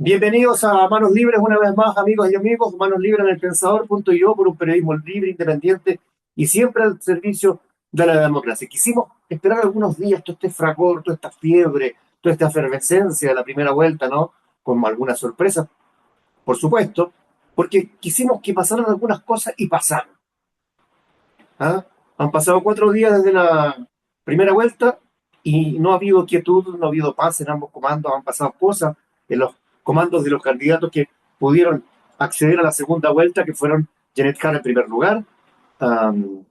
Bienvenidos a Manos Libres una vez más, amigos y amigos. Manos Libres en el Pensador.io por un periodismo libre, independiente y siempre al servicio de la democracia. Quisimos esperar algunos días todo este fragor, toda esta fiebre, toda esta efervescencia de la primera vuelta, ¿no? Con algunas sorpresas, por supuesto, porque quisimos que pasaran algunas cosas y pasaron. ¿Ah? Han pasado 4 días desde la primera vuelta y no ha habido quietud, no ha habido paz en ambos comandos, han pasado cosas en los comandos de los candidatos que pudieron acceder a la segunda vuelta, que fueron Janet Jara en primer lugar, um,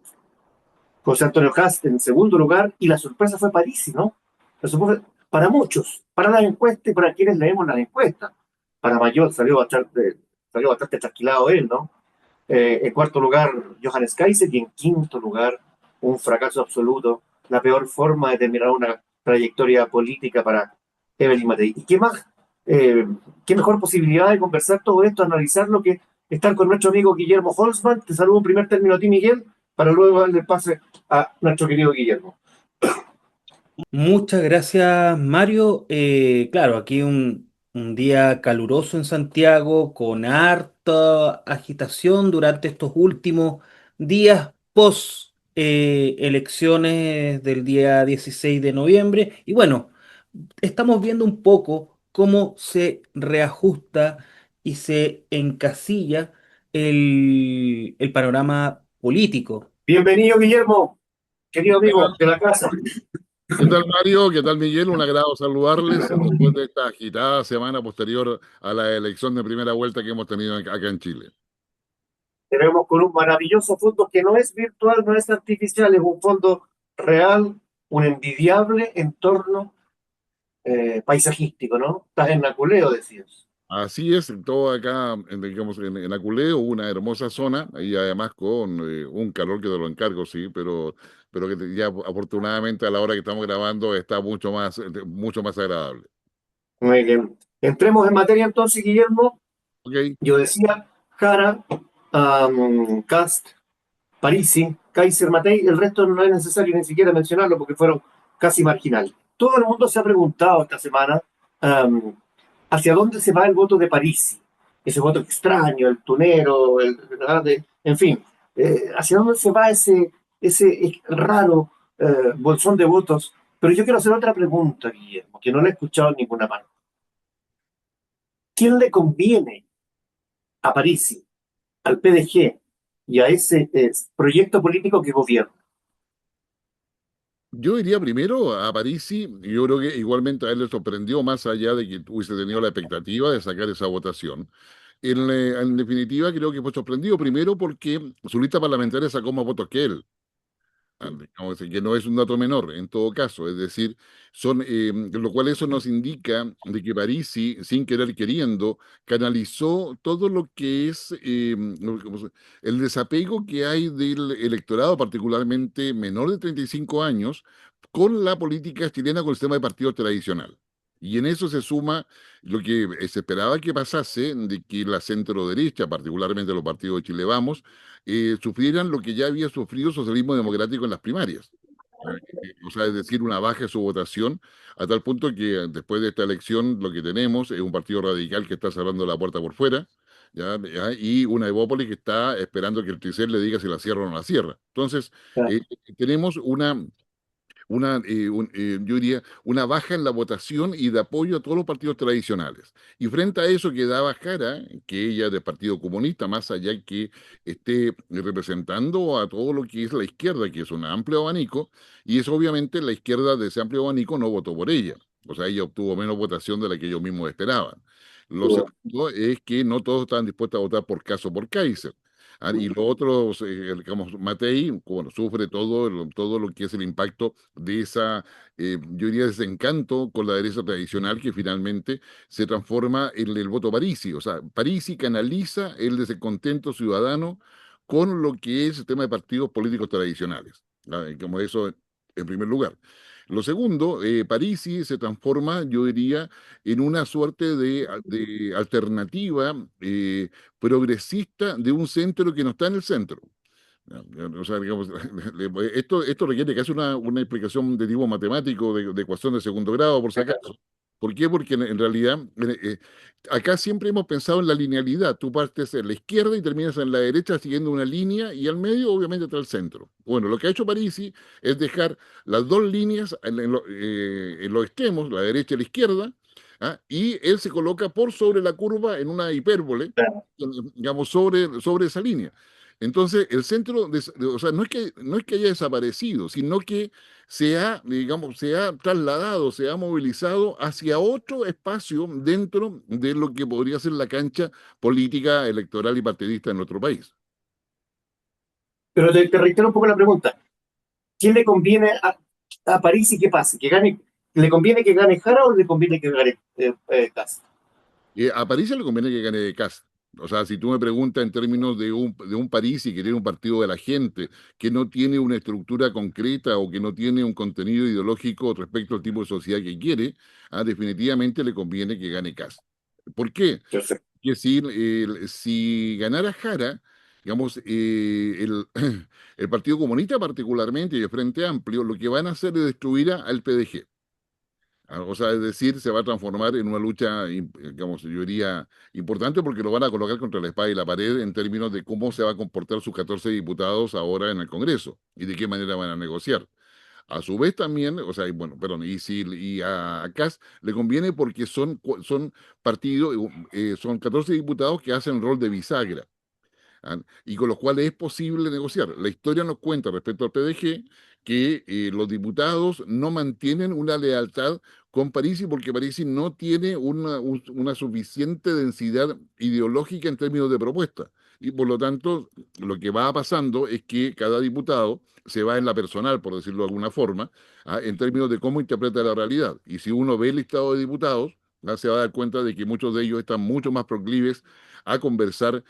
José Antonio Cast en segundo lugar, y la sorpresa fue Parisi, ¿no? La sorpresa, para muchos, para las encuestas y para quienes leemos las encuestas. Para Mayor salió bastante trasquilado él, ¿no? En cuarto lugar, Johannes Kaiser, y en quinto lugar, un fracaso absoluto, la peor forma de terminar una trayectoria política para Evelyn Matei. ¿Y qué más? Eh, ¿Qué mejor posibilidad de conversar todo esto, analizarlo, que estar con nuestro amigo Guillermo Holzman? Te saludo en primer término a ti, Miguel, para luego darle pase a nuestro querido Guillermo. Muchas gracias, Mario. Claro, aquí un día caluroso en Santiago, con harta agitación durante estos últimos días post elecciones del día 16 de noviembre. Y bueno, estamos viendo un poco cómo se reajusta y se encasilla el panorama político. Bienvenido, Guillermo, querido amigo Hola, de la casa. ¿qué tal Mario? ¿Qué tal Miguel? Un agrado saludarles después de esta agitada semana posterior a la elección de primera vuelta que hemos tenido acá en Chile. Tenemos con un maravilloso fondo que no es virtual, no es artificial, es un fondo real, un envidiable entorno paisajístico, ¿no? Estás en Naculeo, decías. Así es, todo acá, digamos, en Aculeo, una hermosa zona, y además con un calor que te lo encargo, sí, pero que ya afortunadamente a la hora que estamos grabando está mucho más agradable. Muy bien. Entremos en materia entonces, Guillermo. Ok. Yo decía Jara, Cast, Parisi, Kaiser Matei, el resto no es necesario ni siquiera mencionarlo porque fueron casi marginales. Todo el mundo se ha preguntado esta semana um, hacia dónde se va el voto de Parisi, ese voto extraño, el tunero, en fin, hacia dónde se va ese raro bolsón de votos. Pero yo quiero hacer otra pregunta, Guillermo, que no la he escuchado en ninguna parte. ¿Quién le conviene a Parisi, al PDG y a ese proyecto político que gobierna? Yo iría primero a Parisi, y yo creo que igualmente a él le sorprendió más allá de que hubiese tenido la expectativa de sacar esa votación. En definitiva, creo que fue sorprendido primero porque su lista parlamentaria sacó más votos que él. Digamos que no es un dato menor en todo caso, es decir, lo cual eso nos indica de que Parisi, sin querer queriendo, canalizó todo lo que es el desapego que hay del electorado, particularmente menor de 35 años, con la política chilena, con el sistema de partido tradicional. Y en eso se suma lo que se esperaba que pasase, de que la centro derecha, particularmente los partidos de Chile Vamos, sufrieran lo que ya había sufrido el socialismo democrático en las primarias. O sea, es decir, una baja de su votación, a tal punto que después de esta elección lo que tenemos es un partido radical que está cerrando la puerta por fuera, y una Evópolis que está esperando que el Tricel le diga si la cierra o no la cierra. Entonces, eh, tenemos yo diría, una baja en la votación y de apoyo a todos los partidos tradicionales. Y frente a eso quedaba Jara, que ella del Partido Comunista, más allá que esté representando a todo lo que es la izquierda, que es un amplio abanico, y eso obviamente la izquierda de ese amplio abanico no votó por ella. O sea, ella obtuvo menos votación de la que ellos mismos esperaban. Lo segundo es que no todos estaban dispuestos a votar por caso por Kaiser. Y lo otro, digamos, Matei, bueno, sufre todo lo que es el impacto de yo diría, desencanto con la derecha tradicional que finalmente se transforma en el voto Parisi. O sea, Parisi canaliza el descontento ciudadano con lo que es el tema de partidos políticos tradicionales. Como eso en primer lugar. Lo segundo, Parisi se transforma, yo diría, en una suerte de alternativa progresista de un centro que no está en el centro. O sea, digamos, esto requiere casi una explicación de tipo matemático, de ecuación de segundo grado, por si acaso. ¿Por qué? Porque en realidad acá siempre hemos pensado en la linealidad. Tú partes en la izquierda y terminas en la derecha siguiendo una línea y al medio obviamente está el centro. Bueno, lo que ha hecho Parisi es dejar las dos líneas en los extremos, la derecha y la izquierda, ¿ah? Y él se coloca por sobre la curva en una hipérbole, digamos, sobre esa línea. Entonces, el centro, o sea, no es que haya desaparecido, sino que digamos, se ha trasladado, se ha movilizado hacia otro espacio dentro de lo que podría ser la cancha política, electoral y partidista en nuestro país. Pero te reitero un poco la pregunta. ¿Quién le conviene a París y qué pase? ¿Que gane, le conviene que gane Jara o le conviene que gane Kast? A París se le conviene que gane Kast. O sea, si tú me preguntas en términos de un París y que tiene un partido de la gente, que no tiene una estructura concreta o que no tiene un contenido ideológico respecto al tipo de sociedad que quiere, definitivamente le conviene que gane Kast. ¿Por qué? Perfecto. Que si ganara Jara, digamos, el Partido Comunista particularmente y el Frente Amplio, lo que van a hacer es destruir al PDG. O sea, es decir, se va a transformar en una lucha, digamos, yo diría, importante porque lo van a colocar contra la espada y la pared en términos de cómo se va a comportar sus 14 diputados ahora en el Congreso y de qué manera van a negociar. A su vez también, o sea, bueno, perdón, y a Kast le conviene porque son partidos, son 14 diputados que hacen rol de bisagra. ¿Ah? Y con los cuales es posible negociar. La historia nos cuenta respecto al PDG que los diputados no mantienen una lealtad con Parisi porque Parisi no tiene una suficiente densidad ideológica en términos de propuesta. Y por lo tanto, lo que va pasando es que cada diputado se va en la personal, por decirlo de alguna forma, en términos de cómo interpreta la realidad. Y si uno ve el listado de diputados, se va a dar cuenta de que muchos de ellos están mucho más proclives a conversar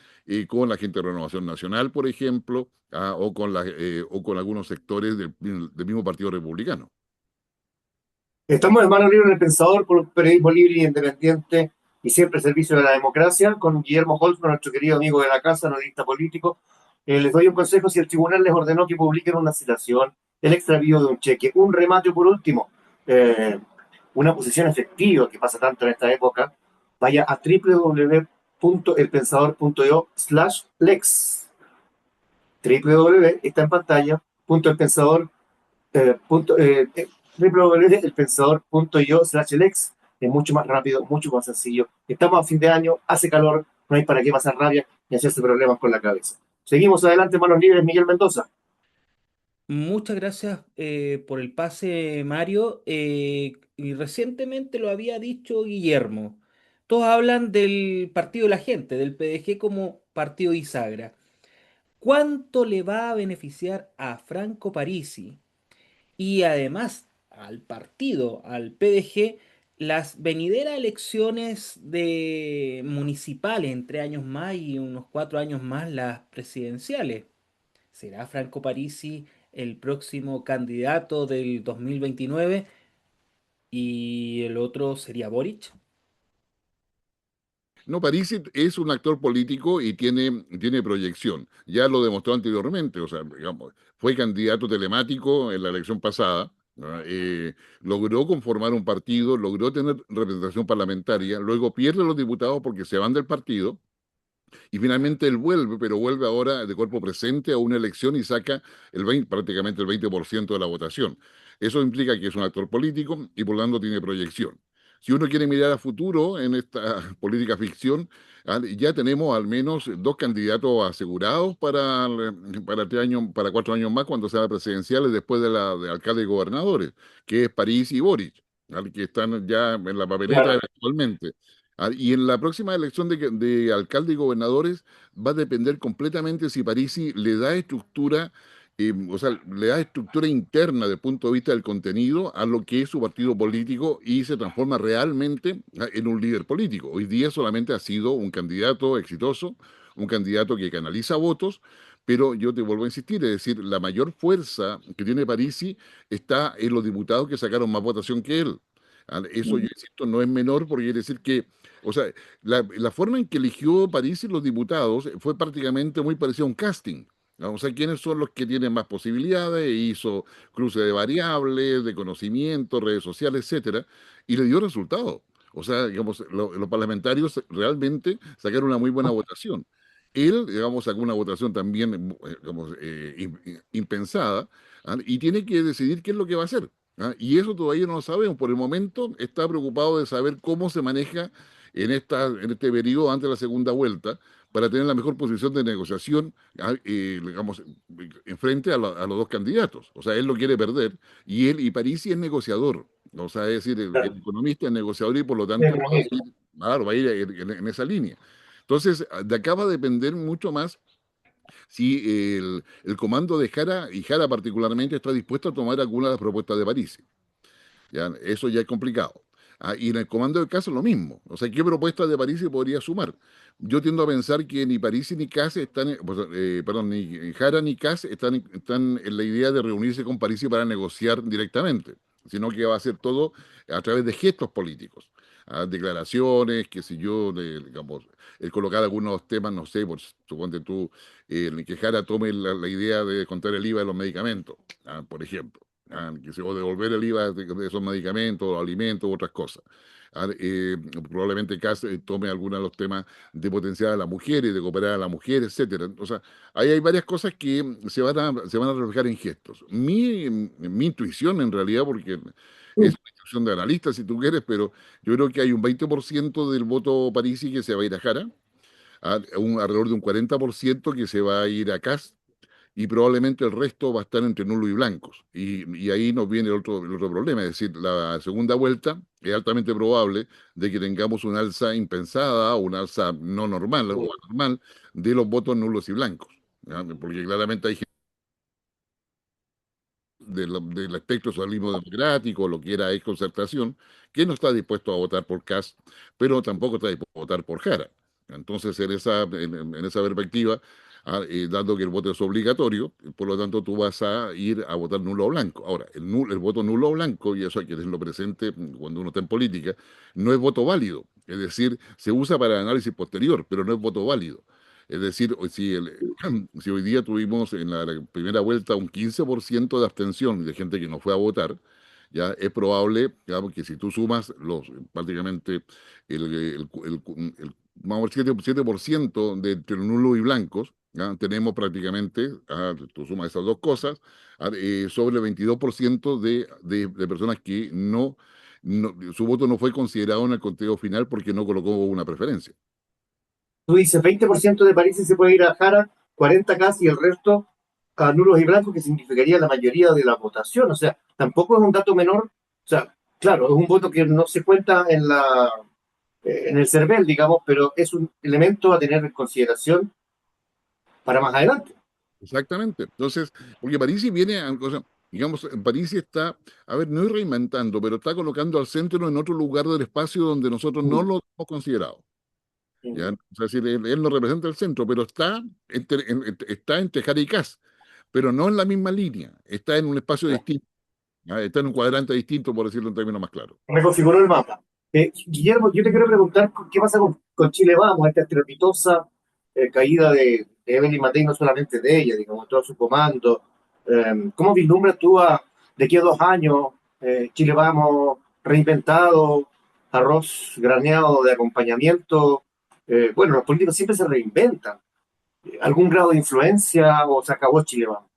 con la gente de Renovación Nacional, por ejemplo, o con algunos sectores del mismo Partido Republicano. Estamos en Mano Libre en El Pensador por un periodismo libre y independiente y siempre al servicio de la democracia, con Guillermo Holtzman, nuestro querido amigo de la casa, analista político. Les doy un consejo: si el tribunal les ordenó que publiquen una citación, el extravío de un cheque, un remate por último, eh, una posición efectiva que pasa tanto en esta época, vaya a www.elpensador.io/lex. www, está en pantalla, punto el pensador, www.elpensador.io/lex. Es mucho más rápido, mucho más sencillo. Estamos a fin de año, hace calor, no hay para qué pasar rabia ni hacerse problemas con la cabeza. Seguimos adelante, manos libres, Miguel Mendoza. Muchas gracias por el pase, Mario. Y recientemente lo había dicho Guillermo. Todos hablan del partido de la gente, del PDG como partido bisagra. ¿Cuánto le va a beneficiar a Franco Parisi y además al partido, al PDG, las venideras elecciones de municipales en 3 años más y unos 4 años más las presidenciales? ¿Será Franco Parisi el próximo candidato del 2029 y el otro sería Boric? No, Parisi es un actor político y tiene proyección. Ya lo demostró anteriormente, o sea, digamos, fue candidato telemático en la elección pasada, ¿no? Logró conformar un partido, logró tener representación parlamentaria, luego pierde los diputados porque se van del partido. Y finalmente él vuelve, pero vuelve ahora de cuerpo presente a una elección y saca prácticamente el 20% de la votación. Eso implica que es un actor político y por lo tanto tiene proyección. Si uno quiere mirar a futuro en esta política ficción, ya tenemos al menos dos candidatos asegurados para 3 años, para 4 años más cuando sean presidenciales después de alcalde y gobernadores, que es París y Boric, que están ya en la papeleta Claro. actualmente. Y en la próxima elección de alcalde y gobernadores va a depender completamente si Parisi le da estructura, o sea, le da estructura interna desde el punto de vista del contenido a lo que es su partido político y se transforma realmente en un líder político. Hoy día solamente ha sido un candidato exitoso, un candidato que canaliza votos, pero yo te vuelvo a insistir, es decir, la mayor fuerza que tiene Parisi está en los diputados que sacaron más votación que él. Eso, yo insisto, no es menor porque quiere decir que, o sea, la forma en que eligió París y los diputados fue prácticamente muy parecida a un casting. ¿no? O sea, quiénes son los que tienen más posibilidades, hizo cruce de variables, de conocimiento, redes sociales, etcétera, y le dio resultados. O sea, digamos, los parlamentarios realmente sacaron una muy buena votación. Él, digamos, sacó una votación también, digamos, impensada, ¿ah? Y tiene que decidir qué es lo que va a hacer. ¿Ah? Y eso todavía no lo sabemos. Por el momento está preocupado de saber cómo se maneja en este periodo antes de la segunda vuelta para tener la mejor posición de negociación, digamos, en frente a los dos candidatos. O sea, él lo quiere perder y Parisi es negociador. O sea, es decir, el Claro. economista es negociador y por lo Sí, tanto va a economista. ir, claro, va a ir en esa línea. Entonces, de acá va a depender mucho más si el comando de Jara, y Jara particularmente, está dispuesto a tomar alguna de las propuestas de París. ¿Ya? Eso ya es complicado. Ah, y en el comando de Cass lo mismo. O sea, ¿qué propuestas de París se podría sumar? Yo tiendo a pensar que ni París ni Cass están, perdón, ni Jara ni Cass están en la idea de reunirse con París para negociar directamente, sino que va a ser todo a través de gestos políticos. Ah, declaraciones, qué sé yo, digamos, el colocar algunos temas, no sé, por suponte tú, que Jara tome la idea de contar el IVA de los medicamentos, por ejemplo, o devolver el IVA de esos medicamentos, alimentos u otras cosas. Probablemente Kass tome algunos de los temas de potenciar a la mujer y de cooperar a la mujer, etcétera. O sea, ahí hay varias cosas que se van a reflejar en gestos. Mi intuición, en realidad, porque es una intuición de analista, si tú quieres, pero yo creo que hay un 20% del voto parisi que se va a ir a Jara, alrededor de un 40% que se va a ir a Kass, y probablemente el resto va a estar entre nulos y blancos. Y ahí nos viene el otro problema, es decir, la segunda vuelta es altamente probable de que tengamos una alza impensada o una alza no normal o anormal de los votos nulos y blancos. ¿Ya? Porque claramente hay gente del espectro socialismo democrático, lo que era ex concertación, que no está dispuesto a votar por Kast, pero tampoco está dispuesto a votar por Jara. Entonces, en esa perspectiva, dado que el voto es obligatorio, por lo tanto tú vas a ir a votar nulo o blanco. Ahora, el voto nulo o blanco, y eso hay que tenerlo presente cuando uno está en política, no es voto válido. Es decir, se usa para análisis posterior, pero no es voto válido. Es decir, si hoy día tuvimos en la primera vuelta un 15% de abstención de gente que no fue a votar, ya es probable, digamos, que si tú sumas prácticamente vamos, el 7% de entre nulos y blancos, ¿ya? Tenemos prácticamente, tú sumas esas dos cosas, sobre el 22% de personas que su voto no fue considerado en el conteo final porque no colocó una preferencia. Tú dices 20% de París se puede ir a Jara, 40 casi y el resto a nulos y blancos, que significaría la mayoría de la votación. O sea, tampoco es un dato menor. O sea, claro, es un voto que no se cuenta en el CERVEL, digamos, pero es un elemento a tener en consideración para más adelante. Exactamente. Entonces, porque Parisi viene a cosas, digamos, Parisi está, a ver, no es reinventando, pero está colocando al centro en otro lugar del espacio donde nosotros no lo hemos considerado. ¿Ya? O sea, es decir, él no representa el centro, pero está entre Jara y Kass, pero no en la misma línea, está en un espacio distinto, ¿ya? Está en un cuadrante distinto, por decirlo en términos más claros. Reconfiguró el mapa. Guillermo, yo te quiero preguntar qué pasa con Chile Vamos, esta estrepitosa caída de Evelyn Matei, no solamente de ella, digamos, todo su comando. ¿Cómo vislumbras tú de aquí a 2 años Chile Vamos reinventado, arroz graneado de acompañamiento? Bueno, los políticos siempre se reinventan. ¿Algún grado de influencia o se acabó Chile Vamos?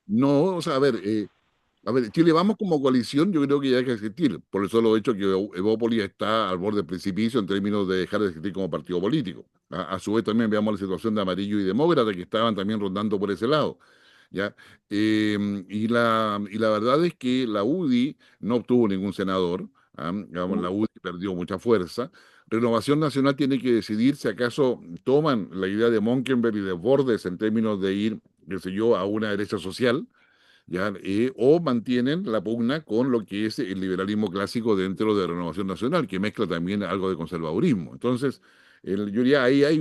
No, o sea, a ver, Chile Vamos como coalición, yo creo que ya hay que existir, por el solo hecho que Evópolis está al borde del precipicio en términos de dejar de existir como partido político. A su vez también veamos la situación de Amarillo y Demócrata, que estaban también rondando por ese lado. ¿Ya? Y la verdad es que la UDI no obtuvo ningún senador. Digamos, la UDI perdió mucha fuerza. Renovación Nacional tiene que decidir si acaso toman la idea de Monkenberg y de Bordes en términos de ir, qué sé yo, a una derecha social, ¿ya? O mantienen la pugna con lo que es el liberalismo clásico dentro de Renovación Nacional, que mezcla también algo de conservadurismo. Entonces, yo diría, ahí hay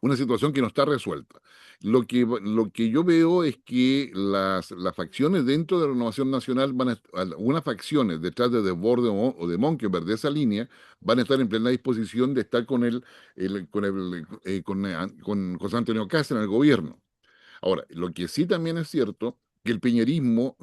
una situación que no está resuelta. Lo que yo veo es que las facciones dentro de la Renovación Nacional algunas facciones detrás de Desbordes o de Monkeberg de esa línea van a estar en plena disposición de estar con José Antonio Kast en el gobierno. Ahora, lo que sí también es cierto, que el peñerismo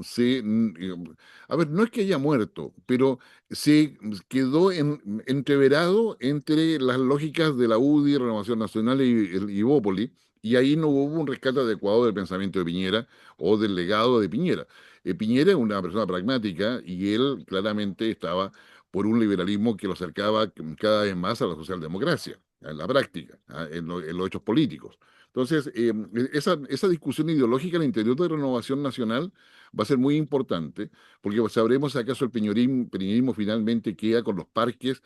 a ver, no es que haya muerto, pero se quedó entreverado entre las lógicas de la UDI, Renovación Nacional y Bópoli, y ahí no hubo un rescate adecuado del pensamiento de Piñera o del legado de Piñera. Piñera es una persona pragmática y él claramente estaba por un liberalismo que lo acercaba cada vez más a la socialdemocracia, en la práctica, en los hechos políticos. Entonces, esa discusión ideológica al interior de Renovación Nacional va a ser muy importante, porque sabremos si acaso el peñerismo finalmente queda con los parques,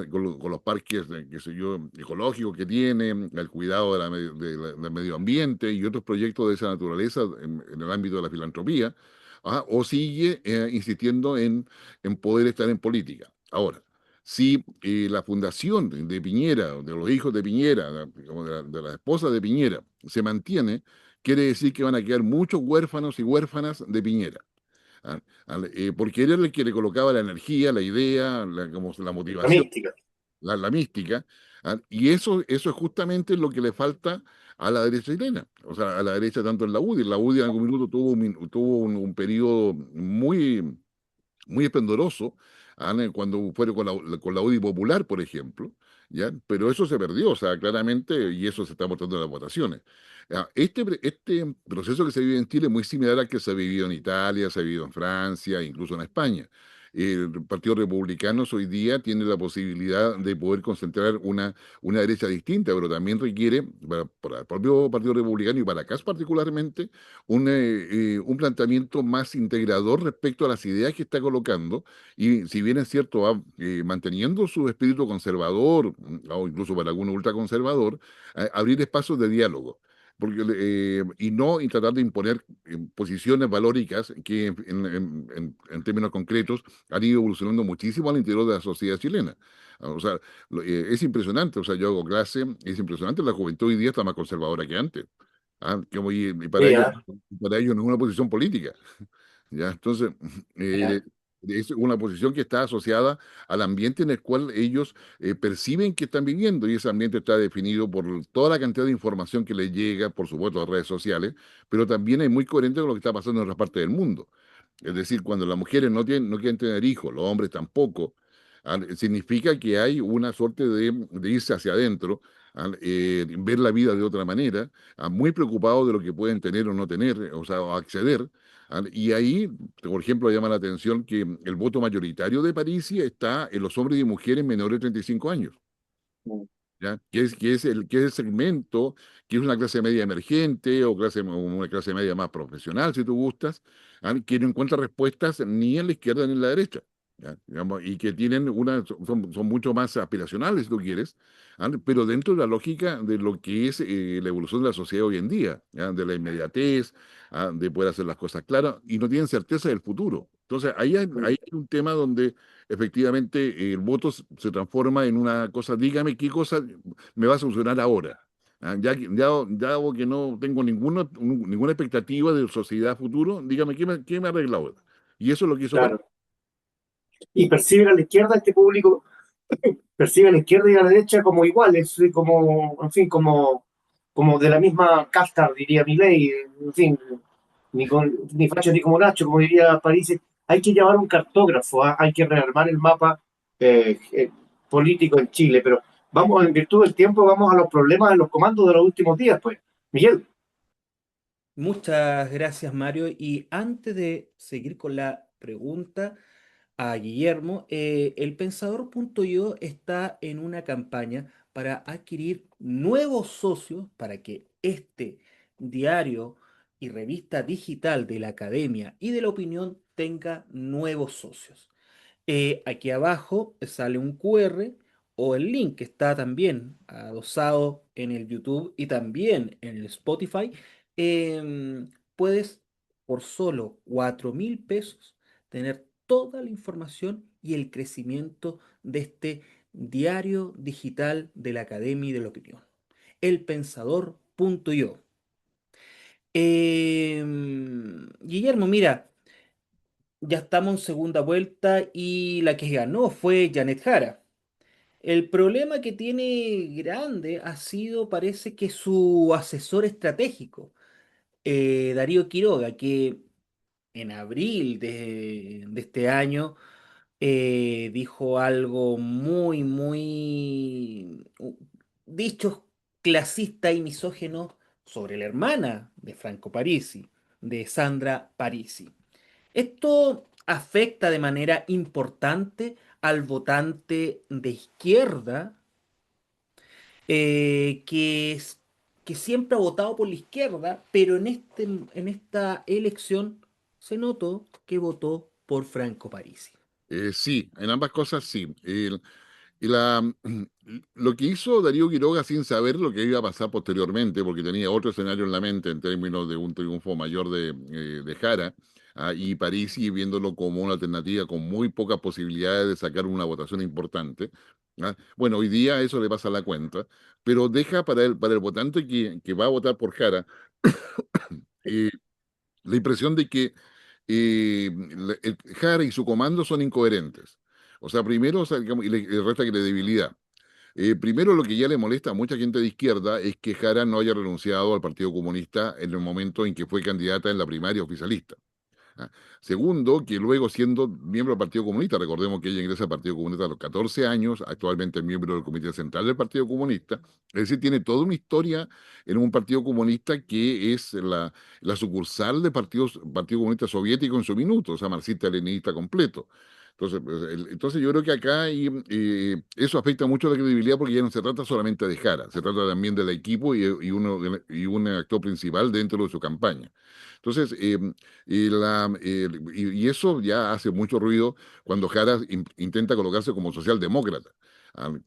con los parques, qué sé yo, ecológicos que tiene, el cuidado del medio ambiente y otros proyectos de esa naturaleza en el ámbito de la filantropía, o sigue insistiendo en poder estar en política. Ahora, si la fundación de Piñera, de los hijos de Piñera, como de la esposa de Piñera, se mantiene, quiere decir que van a quedar muchos huérfanos y huérfanas de Piñera. Porque era el que le colocaba la energía, la idea, como la La motivación, mística. la mística, y eso es justamente lo que le falta a la derecha chilena, o sea, a la derecha tanto en la UDI. La UDI en algún minuto tuvo un periodo muy esplendoroso, cuando fueron con la UDI Popular, por ejemplo, ¿ya? Pero eso se perdió, o sea, claramente, y eso se está mostrando en las votaciones. Este proceso que se vive en Chile es muy similar al que se ha vivido en Italia, se ha vivido en Francia, incluso en España. El Partido Republicano hoy día tiene la posibilidad de poder concentrar una derecha distinta, pero también requiere, para el propio Partido Republicano y para acá particularmente, un planteamiento más integrador respecto a las ideas que está colocando, y si bien es cierto, va manteniendo su espíritu conservador, o incluso para algunos ultraconservador, abrir espacios de diálogo. Y tratar de imponer posiciones valóricas que en términos concretos han ido evolucionando muchísimo al interior de la sociedad chilena. O sea, es impresionante, o sea, yo hago clase, es impresionante, la juventud hoy día está más conservadora que antes. Y Sí, ¿eh? para ellos no es una posición política. ¿Ya? Entonces, Mira, eh, es una posición que está asociada al ambiente en el cual ellos perciben que están viviendo, y ese ambiente está definido por toda la cantidad de información que les llega, por supuesto, a las redes sociales, pero también es muy coherente con lo que está pasando en otras partes del mundo. Es decir, cuando las mujeres no quieren tener hijos, los hombres tampoco, significa que hay una suerte de irse hacia adentro, ver la vida de otra manera, muy preocupados de lo que pueden tener o no tener, o sea, o acceder. Y ahí, por ejemplo, llama la atención que el voto mayoritario de París está en los hombres y mujeres menores de 35 años. ¿Ya? Que es el segmento, que es una clase media emergente o una clase media más profesional, si tú gustas, que no encuentra respuestas ni en la izquierda ni en la derecha. ¿Ya? Digamos, y que son mucho más aspiracionales, si tú quieres, pero dentro de la lógica de lo que es la evolución de la sociedad hoy en día, ¿ya? De la inmediatez, de poder hacer las cosas claras, y no tienen certeza del futuro. Entonces, ahí hay un tema donde efectivamente el voto se transforma en una cosa, dígame qué cosa me va a solucionar ahora. Ya hago que no tengo ninguna expectativa de sociedad futuro, dígame qué me arregla ahora. Y eso es lo que hizo París. claro. Y perciben a la izquierda este público, percibe a la izquierda y a la derecha como iguales, como, en fin, como de la misma casta, diría Milei, en fin, ni facho ni como Nacho, como diría París. Hay que llevar un cartógrafo, ¿ah? Hay que rearmar el mapa político en Chile, pero vamos, en virtud del tiempo, vamos a los problemas de los comandos de los últimos días, pues. Miguel, Muchas gracias, Mario. Y antes de seguir con la pregunta a Guillermo, elpensador.io está en una campaña para adquirir nuevos socios para que este diario y revista digital de la academia y de la opinión tenga nuevos socios. Aquí abajo sale un QR o el link que está también adosado en el YouTube y también en el Spotify. Puedes por solo 4.000 pesos tener toda la información y el crecimiento de este diario digital de la Academia y de la Opinión. elpensador.io. Guillermo, mira, ya estamos en segunda vuelta y la que ganó fue Janet Jara. El problema que tiene grande ha sido, parece que su asesor estratégico, Darío Quiroga, que en abril de este año dijo algo dichos clasista y misógenos sobre la hermana de Franco Parisi, de Sandra Parisi. Esto afecta de manera importante al votante de izquierda eh, que, es- que siempre ha votado por la izquierda, pero en esta elección se notó que votó por Franco Parisi. Sí, en ambas cosas sí. Y la, lo que hizo Darío Quiroga sin saber lo que iba a pasar posteriormente, porque tenía otro escenario en la mente en términos de un triunfo mayor de Jara, y Parisi viéndolo como una alternativa con muy pocas posibilidades de sacar una votación importante. Bueno, hoy día eso le pasa la cuenta, pero deja para el votante que va a votar por Jara eh, la impresión de que Jara y su comando son incoherentes. O sea, primero, o sea, digamos, y le resta credibilidad. Primero, lo que ya le molesta a mucha gente de izquierda es que Jara no haya renunciado al Partido Comunista en el momento en que fue candidata en la primaria oficialista. ¿Ah? Segundo, que luego siendo miembro del Partido Comunista, recordemos que ella ingresa al Partido Comunista a los 14 años, actualmente es miembro del Comité Central del Partido Comunista, es decir, tiene toda una historia en un Partido Comunista que es la sucursal del Partido Comunista Soviético en su minuto, o sea, marxista-leninista completo. Entonces, pues, entonces yo creo que acá eso afecta mucho la credibilidad porque ya no se trata solamente de Jara, se trata también del equipo y un actor principal dentro de su campaña. Entonces, y eso ya hace mucho ruido cuando Jara intenta colocarse como socialdemócrata,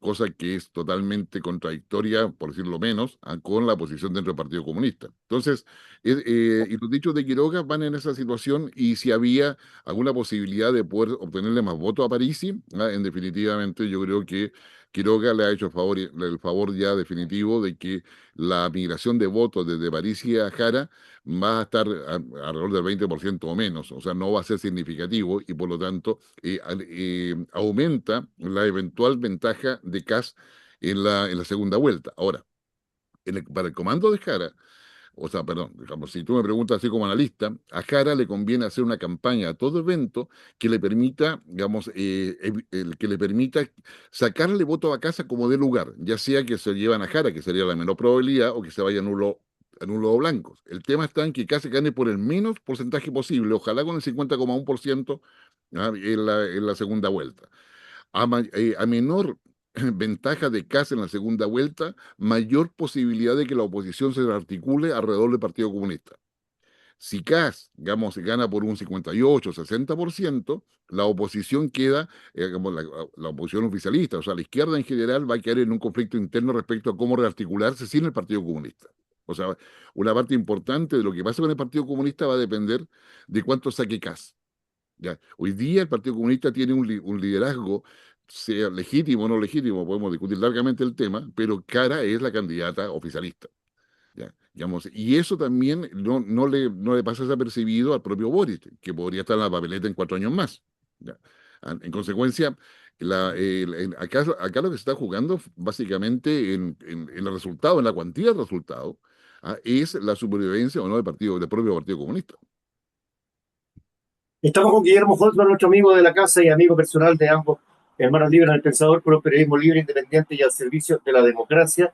cosa que es totalmente contradictoria, por decirlo menos, con la posición dentro del Partido Comunista. Entonces, y los dichos de Quiroga van en esa situación y si había alguna posibilidad de poder obtenerle más votos a Parisi, en definitivamente yo creo que Quiroga le ha hecho el favor ya definitivo de que la migración de votos desde Parisi a Jara va a estar alrededor del 20% o menos, o sea, no va a ser significativo y por lo tanto aumenta la eventual ventaja de Kass en la segunda vuelta. Ahora, para el comando de Jara, o sea, perdón, digamos, si tú me preguntas así como analista, a Jara le conviene hacer una campaña a todo evento que le permita, digamos, que le permita sacarle voto a casa como de lugar, ya sea que se llevan a Jara, que sería la menor probabilidad, o que se vaya a nulo o blancos. El tema está en que casi gane por el menos porcentaje posible, ojalá con el 50,1% en la segunda vuelta. A menor ventaja de Kast en la segunda vuelta, mayor posibilidad de que la oposición se articule alrededor del Partido Comunista. Si Kast, digamos, gana por un 58, 60%, la oposición queda, como la oposición oficialista, o sea, la izquierda en general va a quedar en un conflicto interno respecto a cómo rearticularse sin el Partido Comunista. O sea, una parte importante de lo que pasa con el Partido Comunista va a depender de cuánto saque Kast. Ya. Hoy día el Partido Comunista tiene un liderazgo, sea legítimo o no legítimo, podemos discutir largamente el tema, pero Cara es la candidata oficialista. ¿Ya? Digamos, y eso también no le pasa desapercibido al propio Boris, que podría estar en la papeleta en 4 años más. ¿Ya? En consecuencia, acá lo que se está jugando básicamente en el resultado, en la cuantía del resultado, es la supervivencia o no del propio Partido Comunista. Estamos con Guillermo Holtzman, nuestro amigo de la casa y amigo personal de ambos hermanos libres en el Pensador por un periodismo libre, independiente y al servicio de la democracia.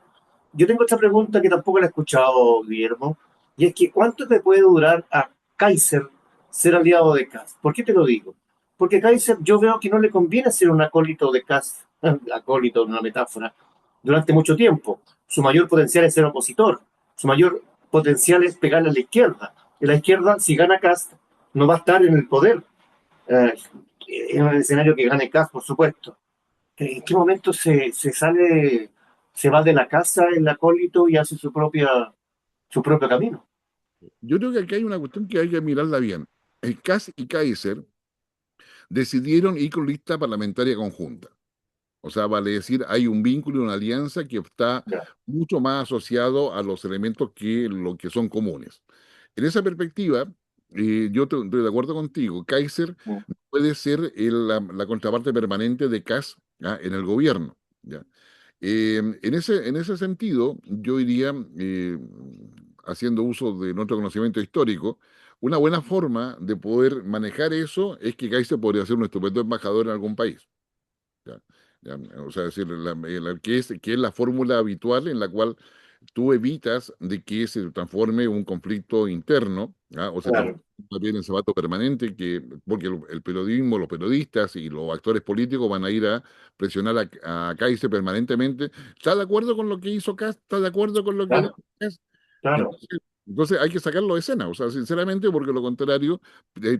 Yo tengo esta pregunta que tampoco la he escuchado, Guillermo, y es que ¿cuánto te puede durar a Kaiser ser aliado de Kass? ¿Por qué te lo digo? Porque Kaiser yo veo que no le conviene ser un acólito de Kass, acólito, una metáfora, durante mucho tiempo. Su mayor potencial es ser opositor, su mayor potencial es pegarle a la izquierda. Y la izquierda, si gana Kass, no va a estar en el poder. Eh, en un escenario que gane Kass, por supuesto. ¿En qué momento se sale, se va de la casa el acólito y hace su propio camino? Yo creo que aquí hay una cuestión que hay que mirarla bien. El Kass y Kaiser decidieron ir con lista parlamentaria conjunta. O sea, vale decir, hay un vínculo y una alianza que está Ya, mucho más asociado a los elementos que lo que son comunes. En esa perspectiva, estoy de acuerdo contigo. Kaiser mm, puede ser la contraparte permanente de Kass, ¿ya? En el gobierno. ¿Ya? En ese sentido, yo iría, haciendo uso de nuestro conocimiento histórico, una buena forma de poder manejar eso es que Kaiser podría ser un estupendo embajador en algún país. ¿Ya? ¿Ya? O sea, decir, que es la fórmula habitual en la cual tú evitas de que se transforme un conflicto interno, ¿ah? O se transforme claro, también en zapato permanente, porque el periodismo, los periodistas y los actores políticos van a ir a presionar a Kaiser permanentemente. ¿Está de acuerdo con lo que hizo Kast? ¿Está de acuerdo con lo que dijo claro, Kast? claro. Entonces, entonces hay que sacarlo de escena, o sea, sinceramente, porque lo contrario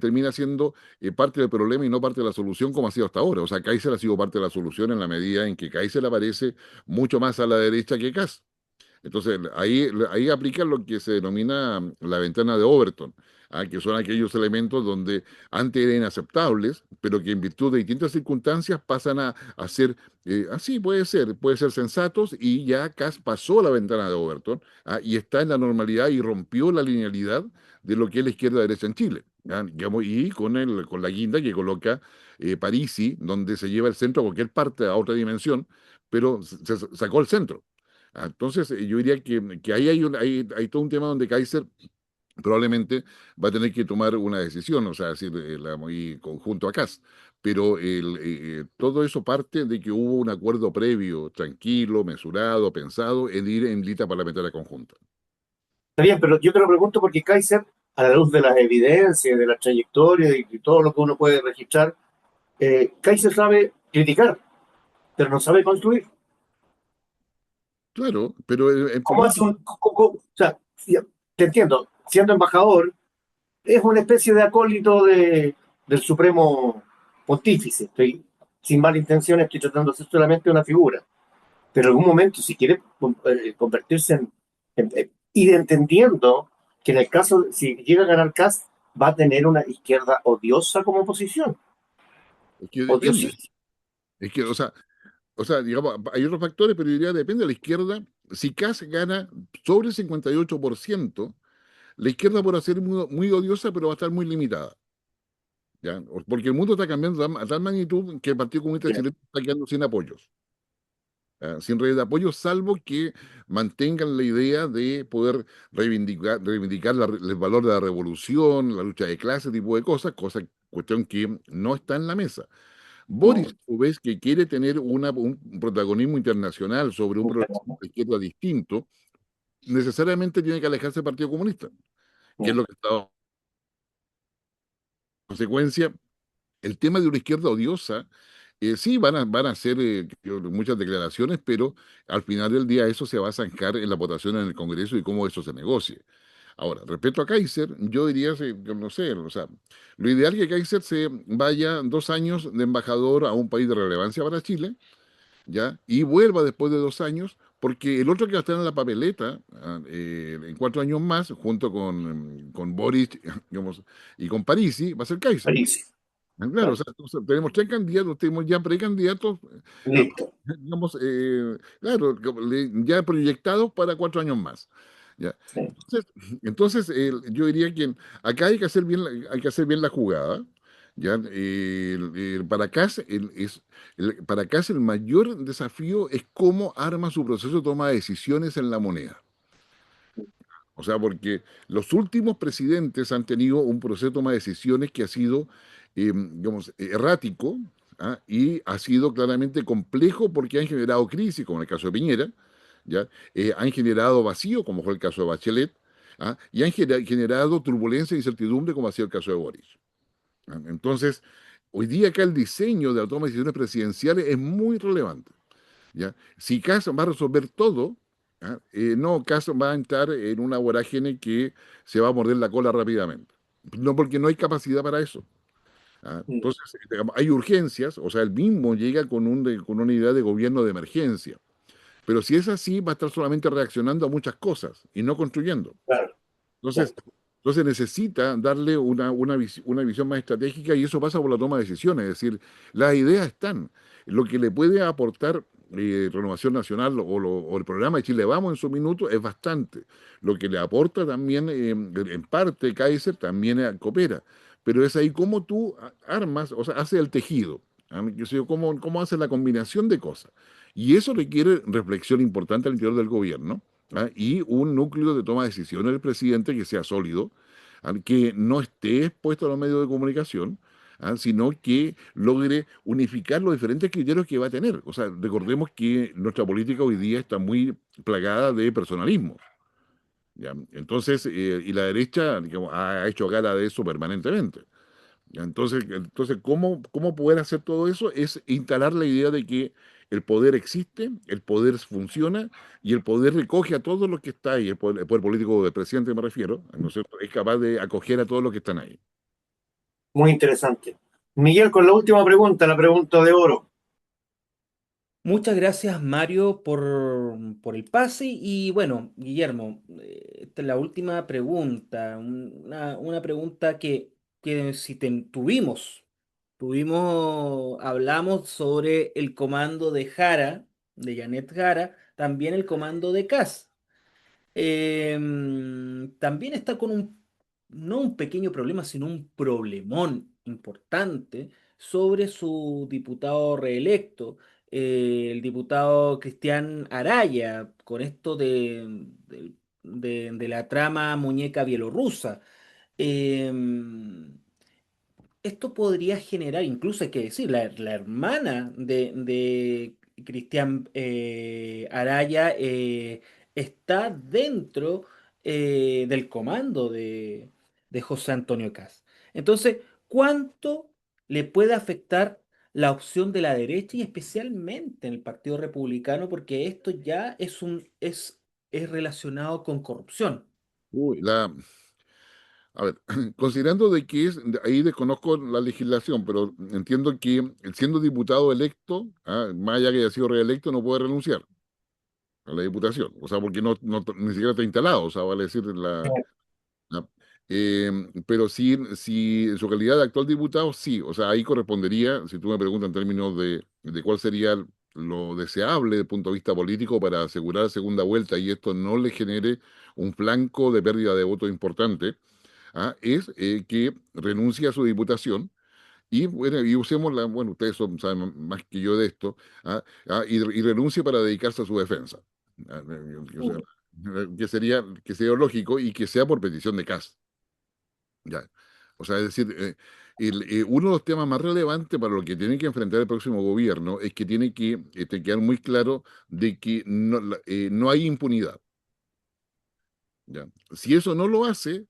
termina siendo parte del problema y no parte de la solución como ha sido hasta ahora. O sea, Kaiser ha sido parte de la solución en la medida en que Kaiser aparece mucho más a la derecha que Kast. Entonces, ahí aplica lo que se denomina la ventana de Overton, que son aquellos elementos donde antes eran inaceptables, pero que en virtud de distintas circunstancias pasan a ser, así puede ser sensatos, y ya Cass pasó la ventana de Overton, y está en la normalidad y rompió la linealidad de lo que es la izquierda-derecha en Chile. Digamos, y con la guinda que coloca Parisi, donde se lleva el centro a cualquier parte, a otra dimensión, pero se sacó el centro. Entonces, yo diría que ahí hay todo un tema donde Kaiser probablemente va a tener que tomar una decisión, o sea, decir, y conjunto a Kass. Pero todo eso parte de que hubo un acuerdo previo, tranquilo, mesurado, pensado, en ir en lista parlamentaria conjunta. Está bien, pero yo te lo pregunto porque Kaiser, a la luz de las evidencias, de la trayectoria y todo lo que uno puede registrar, Kaiser sabe criticar, pero no sabe construir. Claro, pero ¿Cómo hace o sea, te entiendo, siendo embajador, es una especie de acólito del Supremo Pontífice. Estoy, sin mala intención, estoy tratando de ser solamente una figura. Pero en algún momento, si quiere convertirse ir entendiendo que en el caso, si llega a ganar Cast, va a tener una izquierda odiosa como oposición. es que depende. Odiosísima. Es que, digamos, hay otros factores, pero yo diría depende de la izquierda. Si Kass gana sobre el 58%, la izquierda podrá ser muy odiosa, pero va a estar muy limitada. ¿Ya? Porque el mundo está cambiando a tal magnitud que el Partido Comunista Ya, Chileno está quedando sin apoyos, sin red de apoyo, salvo que mantengan la idea de poder reivindicar el valor de la revolución, la lucha de clase, tipo de cosas, cuestión que no está en la mesa. Boris, mm, tú ves que quiere tener un protagonismo internacional sobre un problema de izquierda distinto, necesariamente tiene que alejarse del Partido Comunista, que es mm, lo que está en consecuencia. El tema de una izquierda odiosa, sí, van a hacer muchas declaraciones, pero al final del día eso se va a zanjar en la votación en el Congreso y cómo eso se negocie. Ahora, respecto a Kaiser, yo diría, que no sé, o sea, lo ideal es que Kaiser se vaya 2 años de embajador a un país de relevancia para Chile, ¿ya? Y vuelva después de 2 años, porque el otro que va a estar en la papeleta, en 4 años más, junto con Boris, digamos, y con Parisi, va a ser Kaiser. París. Claro, o Claro. sea, tenemos 3 candidatos, tenemos ya precandidatos, Listo. digamos, claro, ya proyectados para 4 años más. ¿Ya? Sí. Entonces, yo diría que acá hay que hacer bien la jugada. ¿Ya? Para acá, para acá el mayor desafío es cómo arma su proceso de toma de decisiones en la moneda. O sea, porque los últimos presidentes han tenido un proceso de toma de decisiones que ha sido, digamos, errático, y ha sido claramente complejo porque han generado crisis, como en el caso de Piñera, ¿ya? Han generado vacío, como fue el caso de Bachelet, y han generado turbulencia e incertidumbre, como ha sido el caso de Boris. Entonces, hoy día acá el diseño de la toma de decisiones presidenciales es muy relevante. ¿Ya? Si Kass va a resolver todo, no, Kass va a entrar en una vorágine que se va a morder la cola rápidamente. No, porque no hay capacidad para eso. Mm, Entonces, digamos, hay urgencias, o sea, él mismo llega con una idea de gobierno de emergencia. Pero si es así, va a estar solamente reaccionando a muchas cosas y no construyendo. claro, Entonces, claro. Entonces necesita darle una visión más estratégica y eso pasa por la toma de decisiones. Es decir, las ideas están. Lo que le puede aportar Renovación Nacional o el programa de Chile Vamos en su minuto es bastante. Lo que le aporta también, en parte, Kaiser también coopera. Pero es ahí cómo tú armas, o sea, haces el tejido. ¿Ah? Yo sé, cómo haces la combinación de cosas. Y eso requiere reflexión importante al interior del gobierno. ¿Ah? Y un núcleo de toma de decisiones del presidente que sea sólido, ¿ah? Que no esté expuesto a los medios de comunicación, ¿ah? Sino que logre unificar los diferentes criterios que va a tener. O sea, recordemos que nuestra política hoy día está muy plagada de personalismo. ¿Ya? Entonces, y la derecha, digamos, ha hecho gala de eso permanentemente. ¿Ya? Entonces ¿cómo poder hacer todo eso? Es instalar la idea de que el poder existe, el poder funciona y el poder recoge a todo lo que está ahí, el poder político del presidente me refiero, ¿no es cierto? Es capaz de acoger a todos los que están ahí. Muy interesante. Miguel, con la última pregunta, la pregunta de oro. Muchas gracias, Mario, por el pase. Y bueno, Guillermo, esta es la última pregunta. Una pregunta que si hablamos sobre el comando de Jara, de Janet Jara, también el comando de Kass. También está con no un pequeño problema, sino un problemón importante sobre su diputado reelecto, el diputado Cristian Araya, con esto de la trama muñeca bielorrusa. Em, Esto podría generar, incluso hay que decir, la hermana de Cristian Araya está dentro del comando de José Antonio Kast. Entonces, ¿cuánto le puede afectar la opción de la derecha y especialmente en el Partido Republicano? Porque esto ya es relacionado con corrupción. Uy, a ver, considerando de que ahí desconozco la legislación, pero entiendo que siendo diputado electo, más allá que haya sido reelecto, no puede renunciar a la diputación. O sea, porque ni siquiera está instalado, o sea, vale decir, ¿no? Pero sí, sí, en su calidad de actual diputado, sí. O sea, ahí correspondería, si tú me preguntas en términos de cuál sería lo deseable desde el punto de vista político para asegurar segunda vuelta y esto no le genere un flanco de pérdida de votos importante, es que renuncie a su diputación y, bueno, y usemos bueno, ustedes saben más que yo de esto, y renuncie para dedicarse a su defensa. O sea, que sería lógico y que sea por petición de Kast. Ya. O sea, es decir, uno de los temas más relevantes para lo que tiene que enfrentar el próximo gobierno es que tiene que quedar muy claro de que no hay impunidad. ¿Ya? Si eso no lo hace,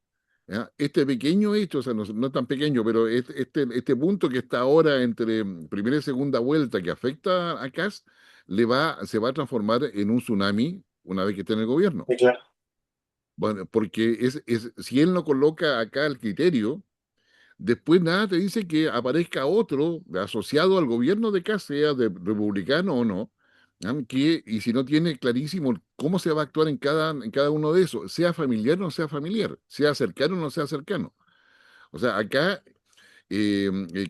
¿ya? Este pequeño hecho, o sea, no tan pequeño, pero este punto que está ahora entre primera y segunda vuelta que afecta a Kast, se va a transformar en un tsunami una vez que esté en el gobierno. Sí, claro. Bueno, porque si él no coloca acá el criterio, después nada te dice que aparezca otro asociado al gobierno de acá, sea de republicano o no, y si no tiene clarísimo cómo se va a actuar en cada uno de esos, sea familiar o no sea familiar, sea cercano o no sea cercano. O sea, acá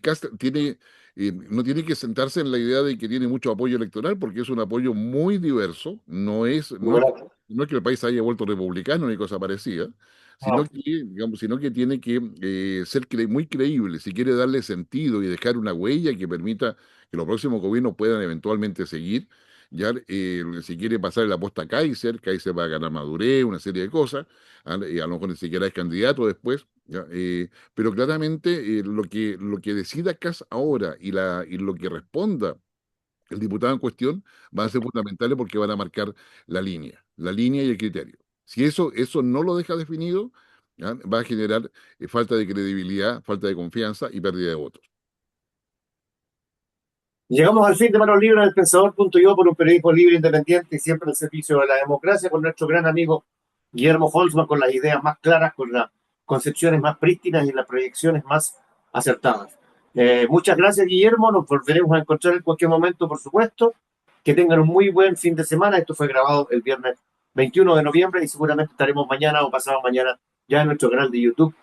Kast no tiene que sentarse en la idea de que tiene mucho apoyo electoral, porque es un apoyo muy diverso, no es que el país haya vuelto republicano ni cosa parecida, sino No, que, digamos, sino que tiene que ser muy creíble, si quiere darle sentido y dejar una huella que permita que los próximos gobiernos puedan eventualmente seguir. Ya, si quiere pasar la aposta a Kaiser va a ganar madurez, una serie de cosas, y a lo mejor ni siquiera es candidato después, ¿ya? Pero claramente lo que decida Kass ahora y lo que responda el diputado en cuestión van a ser fundamentales porque van a marcar la línea y el criterio. Si eso no lo deja definido, ¿ya? Va a generar falta de credibilidad, falta de confianza y pérdida de votos. llegamos al fin de Manos Libres del Pensador.io por un periodismo libre, independiente y siempre al servicio de la democracia, con nuestro gran amigo Guillermo Holzman, con las ideas más claras, con las concepciones más prístinas y las proyecciones más acertadas. Muchas gracias, Guillermo. Nos volveremos a encontrar en cualquier momento, por supuesto. Que tengan un muy buen fin de semana. Esto fue grabado el viernes 21 de noviembre y seguramente estaremos mañana o pasado mañana ya en nuestro canal de YouTube,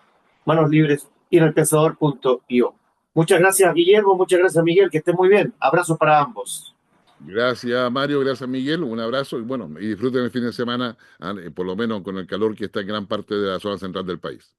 Manos Libres y en elpensador.io. Muchas gracias, Guillermo, muchas gracias, Miguel, que estén muy bien. Abrazos para ambos. Gracias, Mario, gracias, Miguel, un abrazo y bueno, y disfruten el fin de semana, por lo menos con el calor que está en gran parte de la zona central del país.